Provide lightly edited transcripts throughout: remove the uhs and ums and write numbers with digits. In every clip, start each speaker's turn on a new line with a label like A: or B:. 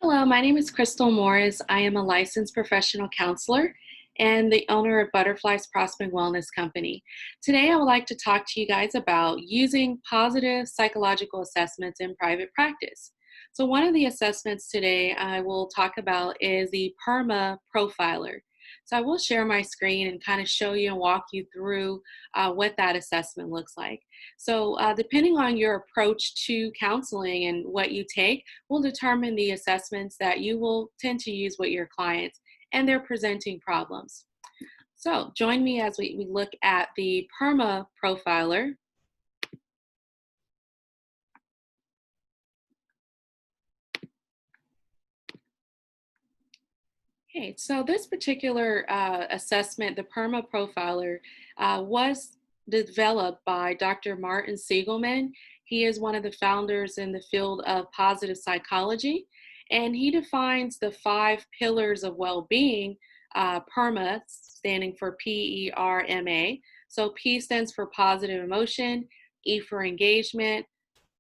A: Hello, my name is Crystal Morris. I am a licensed professional counselor and the owner of Butterflies Prospering Wellness Company. Today, I would like to talk to you guys about using positive psychological assessments in private practice. So, one of the assessments today I will talk about is the PERMA Profiler. So, I will share my screen and kind of show you and walk you through what that assessment looks like. So, depending on your approach to counseling and what you take, will determine the assessments that you will tend to use with your clients and their presenting problems. So join me as we look at the PERMA profiler. Okay, so this particular assessment, the PERMA profiler, was developed by Dr. Martin Siegelman. He is one of the founders in the field of positive psychology, and he defines the five pillars of well-being. PERMA, standing for PERMA. So P stands for positive emotion, E for engagement,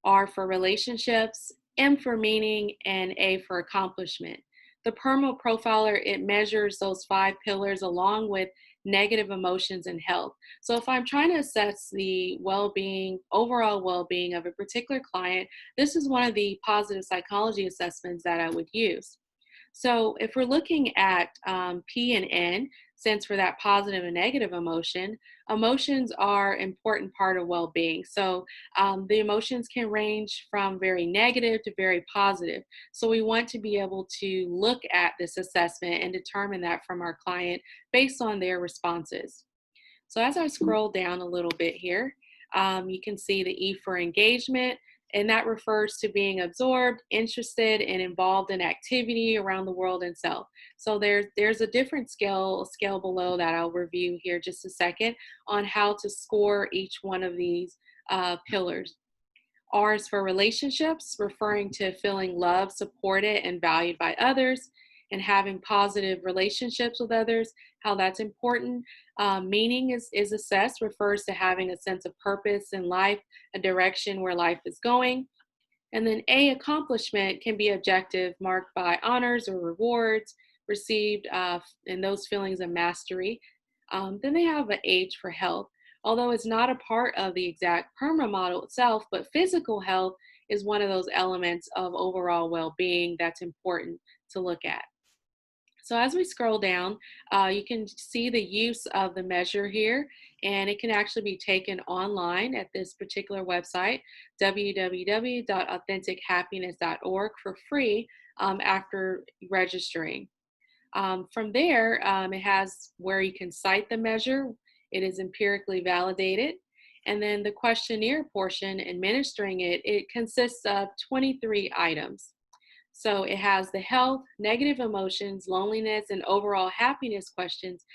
A: R for relationships, M for meaning, and A for accomplishment. The PERMA profiler, it measures those five pillars along with negative emotions and health. So if I'm trying to assess the well-being, overall well-being of a particular client, this is one of the positive psychology assessments that I would use. So if we're looking at P and N, stands for that positive and negative emotion, emotions are an important part of well-being. So the emotions can range from very negative to very positive. So we want to be able to look at this assessment and determine that from our client based on their responses. So as I scroll down a little bit here, you can see the E for engagement, and that refers to being absorbed, interested, and involved in activity around the world and self. So there's a different scale below that I'll review here just a second on how to score each one of these pillars. R is for relationships, referring to feeling loved, supported, and valued by others, and having positive relationships with others, how that's important. Meaning is assessed, refers to having a sense of purpose in life, a direction where life is going. And then A, accomplishment, can be objective, marked by honors or rewards received and those feelings of mastery. Then they have an H for health. Although it's not a part of the exact PERMA model itself, but physical health is one of those elements of overall well-being that's important to look at. So as we scroll down, you can see the use of the measure here, and it can actually be taken online at this particular website, www.authentichappiness.org, for free after registering. From there, it has where you can cite the measure. It is empirically validated. And then the questionnaire portion, administering it, it consists of 23 items. So it has the health, negative emotions, loneliness, and overall happiness questions.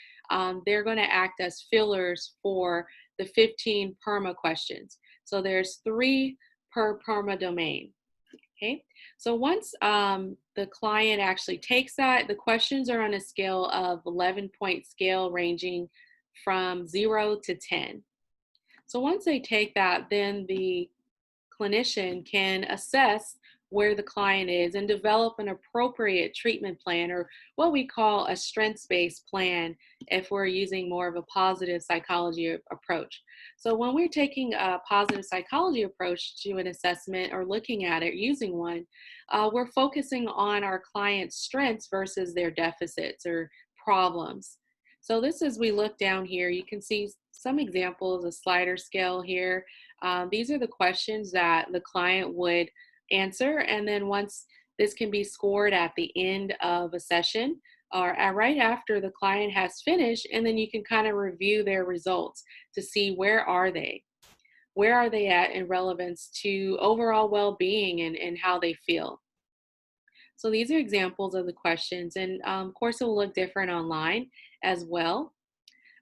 A: They're going to act as fillers for the 15 PERMA questions. So there's 3 per PERMA domain. Okay, so once the client actually takes that, the questions are on a scale of 11-point scale ranging from 0 to 10. So once they take that, then the clinician can assess where the client is and develop an appropriate treatment plan, or what we call a strengths-based plan if we're using more of a positive psychology approach. So when we're taking a positive psychology approach to an assessment or looking at it using one, we're focusing on our client's strengths versus their deficits or problems. So this, as we look down here, you can see some examples, a slider scale here. These are the questions that the client would answer, and then once this can be scored at the end of a session or right after the client has finished, and then you can kind of review their results to see where are they at in relevance to overall well-being and how they feel. So these are examples of the questions, and of course it will look different online as well.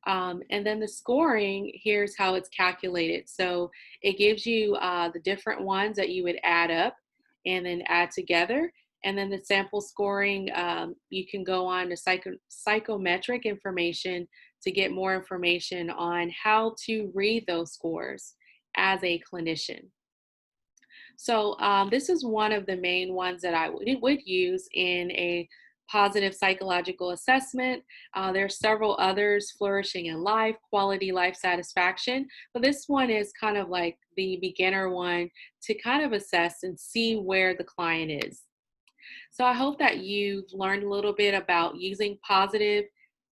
A: And then the scoring, here's how it's calculated. So it gives you the different ones that you would add up and then add together. And then the sample scoring, you can go on to psychometric information to get more information on how to read those scores as a clinician. So this is one of the main ones that I would use in a positive psychological assessment. There are several others: flourishing in life, quality life satisfaction. But this one is kind of like the beginner one to kind of assess and see where the client is. So I hope that you've learned a little bit about using positive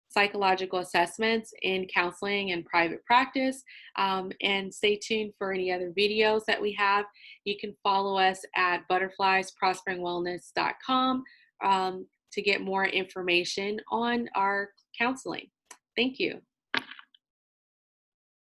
A: psychological assessments in counseling and private practice. And stay tuned for any other videos that we have. You can follow us at butterfliesprosperingwellness.com to get more information on our counseling. Thank you.